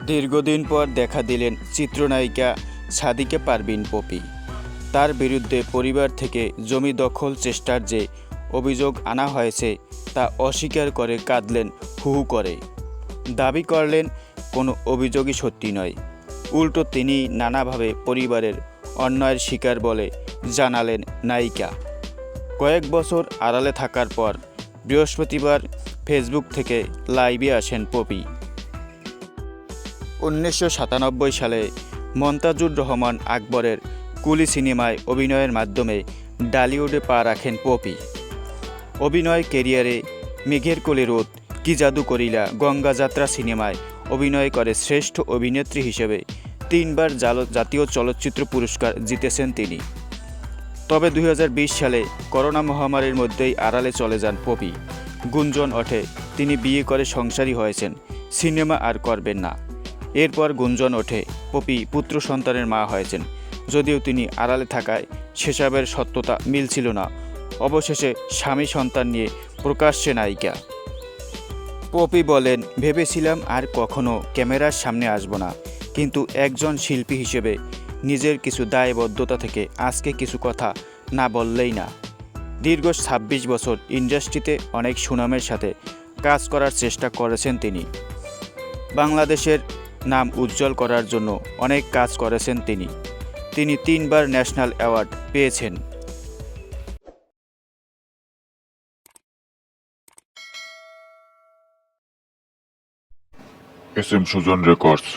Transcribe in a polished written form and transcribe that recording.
দীর্ঘদিন পর দেখা দিলেন চিত্রনায়িকা সাদিকা পারভীন পপি। তার বিরুদ্ধে পরিবার থেকে জমি দখল চেষ্টার যে অভিযোগ আনা হয়েছে তা অস্বীকার করে কাঁদলেন হু হু করে। দাবি করলেন কোনো অভিযোগই সত্যি নয়, উল্টো তিনি নানাভাবে পরিবারের অন্যায়ের শিকার বলে জানালেন নায়িকা। কয়েক বছর আড়ালে থাকার পর বৃহস্পতিবার ফেসবুক থেকে লাইভে আসেন পপি। 1997 সালে মন্তাজুর রহমান আকবরের কুলি সিনেমায় অভিনয়ের মাধ্যমে ডালিউডে পা রাখেন পপি। অভিনয় ক্যারিয়ারে মেঘের কোলে রোদ, কি জাদু করিলা, গঙ্গা যাত্রা সিনেমায় অভিনয় করে শ্রেষ্ঠ অভিনেত্রী হিসেবে 3বার জাতীয় চলচ্চিত্র পুরস্কার জিতেছেন তিনি। তবে 2020 সালে করোনা মহামারীর মধ্যেই আড়ালে চলে যান পপি। গুঞ্জন ওঠে তিনি বিয়ে করে সংসারী হয়েছেন, সিনেমা আর করবেন না। এরপর গুঞ্জন ওঠে পপি পুত্র সন্তানের মা হয়েছেন, যদিও তিনি আড়ালে থাকায় সেসবের সত্যতা মিলছিল না। অবশেষে স্বামী সন্তান নিয়ে প্রকাশ্যে নায়িকা। পপি বলেন, ভেবেছিলাম আর কখনো ক্যামেরার সামনে আসব না, কিন্তু একজন শিল্পী হিসেবে নিজের কিছু দায়বদ্ধতা থেকে আজকে কিছু কথা না বললেই না। দীর্ঘ 26 বছর ইন্ডাস্ট্রিতে অনেক সুনামের সাথে কাজ করার চেষ্টা করেছেন তিনি। বাংলাদেশের নাম উজ্জ্বল করার জন্য অনেক কাজ করেছেন তিনি। 3বার ন্যাশনাল অ্যাওয়ার্ড পেয়েছেন। SM Sujan records.